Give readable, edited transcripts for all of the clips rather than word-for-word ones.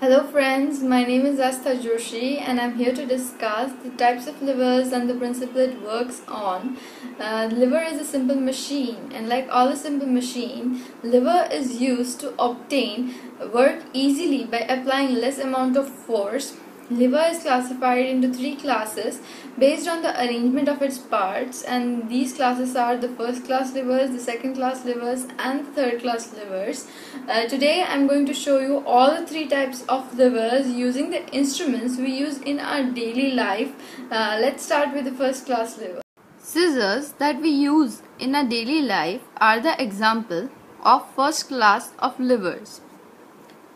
Hello friends, my name is Astha Joshi and I'm here to discuss the types of levers and the principle it works on. Lever is a simple machine, and like all a simple machine, lever is used to obtain work easily by applying less amount of force. Lever is classified into three classes based on the arrangement of its parts, and these classes are the first class levers, the second class levers and the third class levers. Today I am going to show you all the three types of levers using the instruments we use in our daily life. Let's start with the first class lever. Scissors that we use in our daily life are the example of first class of levers.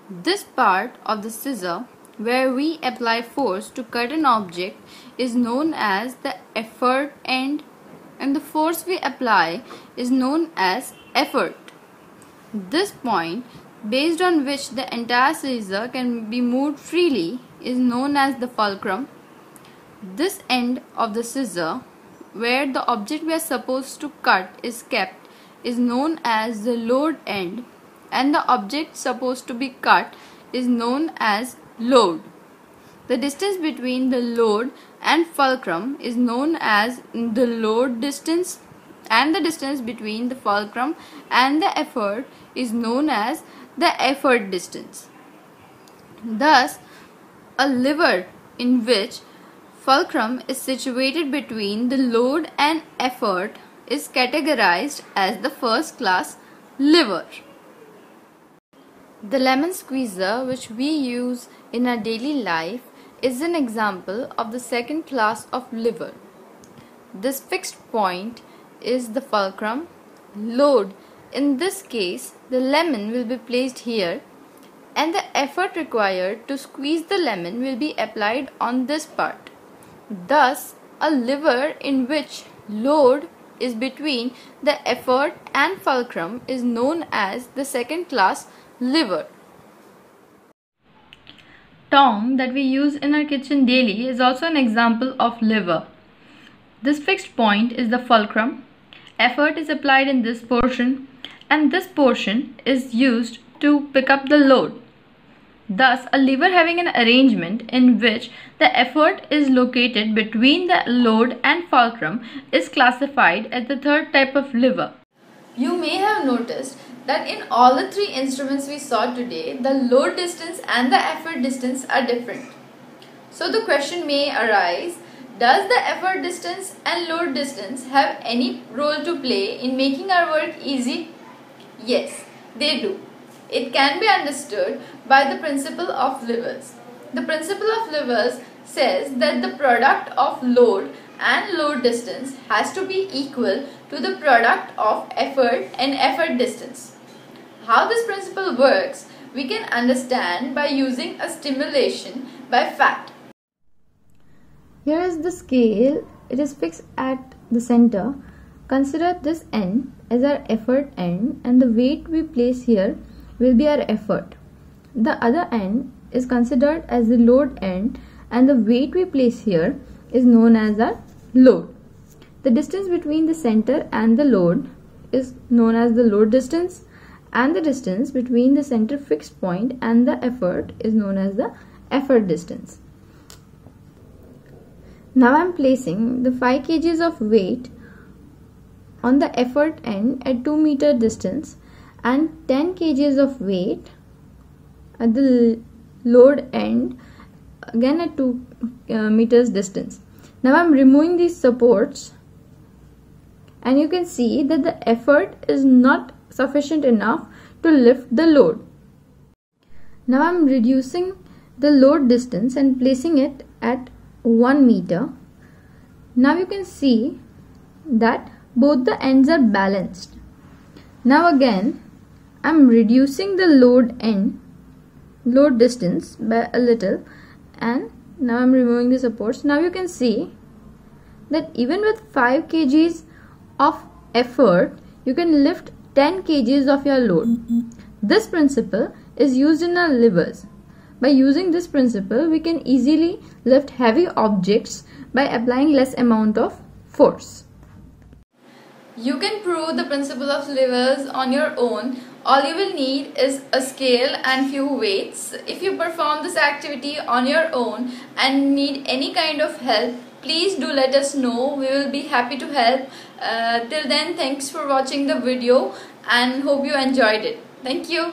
This part of the scissor where we apply force to cut an object is known as the effort end, and the force we apply is known as effort. This point, based on which the entire scissor can be moved freely, is known as the fulcrum. This end of the scissor, where the object we are supposed to cut is kept, is known as the load end, and the object supposed to be cut is known as load. The distance between the load and fulcrum is known as the load distance, and the distance between the fulcrum and the effort is known as the effort distance. Thus, a lever in which fulcrum is situated between the load and effort is categorized as the first class lever. The lemon squeezer, which we use in our daily life, is an example of the second class of lever. This fixed point is the fulcrum. Load, in this case, the lemon will be placed here, and the effort required to squeeze the lemon will be applied on this part. Thus, a lever in which load is between the effort and fulcrum is known as the second class lever. Tong that we use in our kitchen daily is also an example of lever. This fixed point is the fulcrum. Effort is applied in this portion, and this portion is used to pick up the load. Thus, a lever having an arrangement in which the effort is located between the load and fulcrum is classified as the third type of lever. You may have noticed that in all the three instruments we saw today, the load distance and the effort distance are different. So the question may arise, does the effort distance and load distance have any role to play in making our work easy? Yes, they do. It can be understood by the principle of levers. The principle of levers says that the product of load and load distance has to be equal to the product of effort and effort distance. How this principle works, we can understand by using a stimulation by fat. Here is the scale. It is fixed at the center. Consider this end as our effort end, and the weight we place here will be our effort. The other end is considered as the load end, and the weight we place here is known as our load. The distance between the center and the load is known as the load distance, and the distance between the center fixed point and the effort is known as the effort distance. Now I am placing the 5 kg of weight on the effort end at 2 meter distance and 10 kg of weight at the load end again at 2 meters distance. Now I am removing these supports, and you can see that the effort is not sufficient enough to lift the load. Now I am reducing the load distance and placing it at 1 meter. Now you can see that both the ends are balanced. Now again I am reducing the load distance by a little, and now I am removing the supports. Now you can see that even with 5 kg of effort, you can lift 10 kg of your load. This principle is used in our levers. By using this principle, we can easily lift heavy objects by applying less amount of force. You can prove the principle of levers on your own. All you will need is a scale and few weights. If you perform this activity on your own and need any kind of help, please do let us know. We will be happy to help. Till then, thanks for watching the video and hope you enjoyed it. Thank you.